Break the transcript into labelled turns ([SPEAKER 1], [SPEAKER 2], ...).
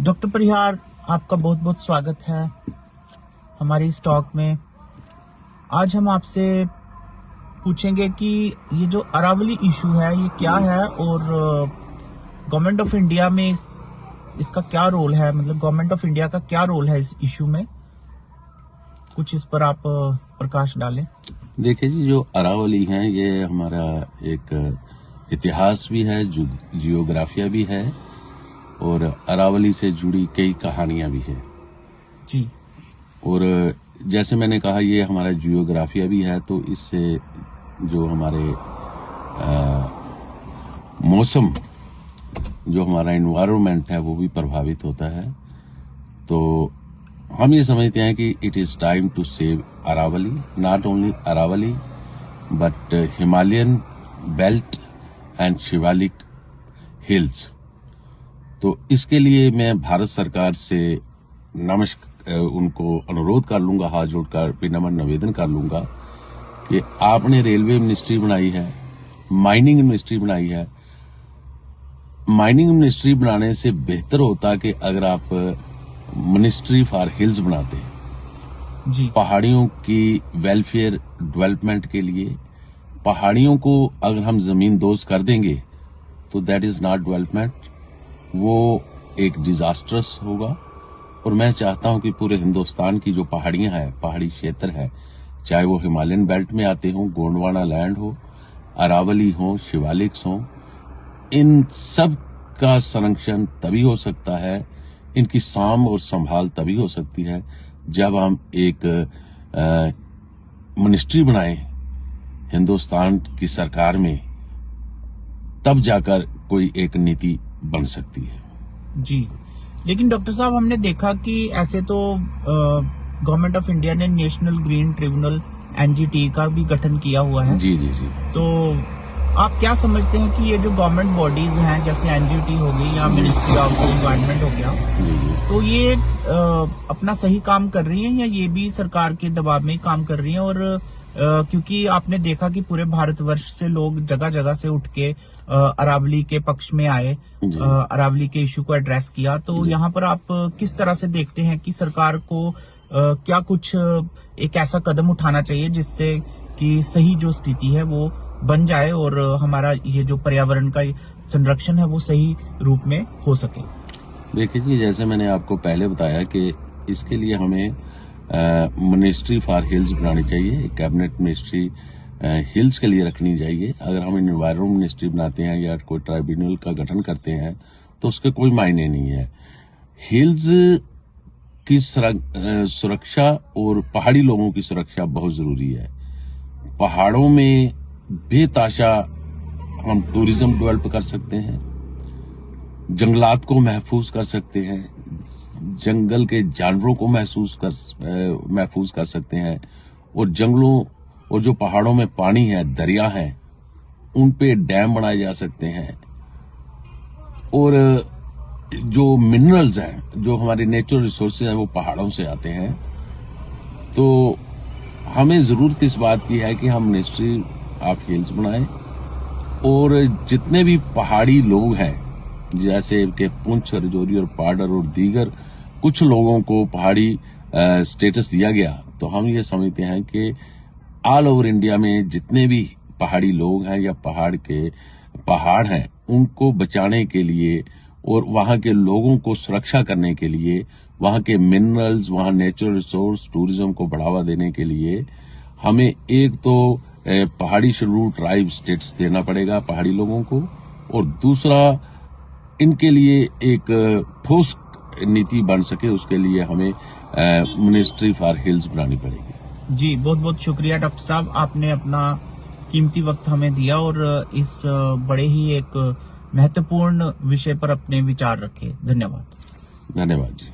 [SPEAKER 1] Doctor परिहार, आपका बहुत बहुत स्वागत है हमारी इस टॉक में। आज हम आपसे पूछेंगे कि ये जो अरावली इशू है ये क्या है और गवर्नमेंट ऑफ इंडिया में इसका क्या रोल है, मतलब गवर्नमेंट ऑफ इंडिया का क्या रोल है इस इशू में। कुछ इस पर आप प्रकाश डालें।
[SPEAKER 2] देखिए जी, जो अरावली है ये हमारा एक इतिहास भी है, जियोग्राफिया भी है और अरावली से जुड़ी कई कहानियां भी है
[SPEAKER 1] जी।
[SPEAKER 2] और जैसे मैंने कहा ये हमारा जियोग्राफिया भी है, तो इससे जो हमारे मौसम, जो हमारा एनवायरनमेंट है वो भी प्रभावित होता है। तो हम ये समझते हैं कि it is time to save Aravalli, not only Aravalli but Himalayan belt and Shivalik hills. तो इसके लिए मैं भारत सरकार से उनको अनुरोध कर लूंगा, हाथ जोड़कर विनम्र निवेदन कर लूंगा कि आपने रेलवे मिनिस्ट्री बनाई है, माइनिंग मिनिस्ट्री बनाई है। माइनिंग मिनिस्ट्री बनाने से बेहतर होता कि अगर आप मिनिस्ट्री फॉर हिल्स बनाते
[SPEAKER 1] जी।
[SPEAKER 2] पहाड़ियों की वेलफेयर डेवलपमेंट के लिए। पहाड़ियों को अगर हम जमीन दोस्त कर देंगे तो दैट इज नॉट डेवलपमेंट, वो एक डिजास्टरस होगा। और मैं चाहता हूं कि पूरे हिंदुस्तान की जो पहाड़ियां हैं, पहाड़ी क्षेत्र है, चाहे वो हिमालयन बेल्ट में आते हों, गोंडवाना लैंड हो, अरावली हो, शिवालिक्स हो, इन सब का संरक्षण तभी हो सकता है, इनकी साम और संभाल तभी हो सकती है जब हम एक मिनिस्ट्री बनाएं हिंदुस्तान की सरकार में, तब जाकर कोई एक नीति बन सकती है।
[SPEAKER 1] जी, लेकिन डॉक्टर साहब हमने देखा कि ऐसे तो गवर्नमेंट ऑफ इंडिया ने नेशनल ग्रीन ट्रिब्यूनल एनजीटी का भी गठन किया हुआ है।
[SPEAKER 2] जी जी जी।
[SPEAKER 1] तो आप क्या समझते हैं कि ये जो गवर्नमेंट बॉडीज हैं, जैसे एनजीटी हो गई या मिनिस्ट्री ऑफ एनवायरनमेंट हो गया, तो ये अपना सही काम कर रही है या ये भी सरकार के दबाव में काम कर रही है? और क्योंकि आपने देखा कि पूरे भारतवर्ष से लोग जगह जगह से उठ के अरावली के पक्ष में आए, अरावली के इशू को एड्रेस किया, तो यहाँ पर आप किस तरह से देखते हैं कि सरकार को क्या कुछ एक ऐसा कदम उठाना चाहिए जिससे कि सही जो स्थिति है वो बन जाए और हमारा ये जो पर्यावरण का संरक्षण है वो सही रूप में हो सके?
[SPEAKER 2] देखिए जी, जैसे मैंने आपको पहले बताया कि इसके लिए हमें मिनिस्ट्री फॉर हिल्स बनानी चाहिए, कैबिनेट मिनिस्ट्री हिल्स के लिए रखनी चाहिए। अगर हम एनवायरनमेंट मिनिस्ट्री बनाते हैं या कोई ट्राइब्यूनल का गठन करते हैं तो उसके कोई मायने नहीं है। हिल्स की सुरक्षा और पहाड़ी लोगों की सुरक्षा बहुत जरूरी है। पहाड़ों में बेताशा हम टूरिज्म डेवलप कर सकते हैं, जंगलात को महफूज कर सकते हैं, जंगल के जानवरों को महफूज कर सकते हैं, और जंगलों और जो पहाड़ों में पानी है, दरिया है, उन पे डैम बनाए जा सकते हैं। और जो मिनरल्स हैं, जो हमारे नेचुरल रिसोर्सेज हैं, वो पहाड़ों से आते हैं। तो हमें जरूरत इस बात की है कि हम मिनिस्ट्री ऑफ हिल्स बनाएं और जितने भी पहाड़ी लोग हैं, जैसे कि पुंछ, राजौरी और पाडर और दीगर कुछ लोगों को पहाड़ी स्टेटस दिया गया, तो हम ये समझते हैं कि ऑल ओवर इंडिया में जितने भी पहाड़ी लोग हैं या पहाड़ हैं, उनको बचाने के लिए और वहां के लोगों को सुरक्षा करने के लिए, वहां के मिनरल्स, वहां नेचुरल रिसोर्स, टूरिज्म को बढ़ावा देने के लिए हमें एक तो पहाड़ी शेड्यूल्ड ट्राइब स्टेटस देना पड़ेगा पहाड़ी लोगों को, और दूसरा इनके लिए एक ठोस नीति बन सके उसके लिए हमें मिनिस्ट्री फॉर हिल्स बनानी पड़ेगी।
[SPEAKER 1] जी, बहुत बहुत शुक्रिया डॉक्टर साहब, आपने अपना कीमती वक्त हमें दिया और इस बड़े ही एक महत्वपूर्ण विषय पर अपने विचार रखे। धन्यवाद।
[SPEAKER 2] धन्यवाद जी।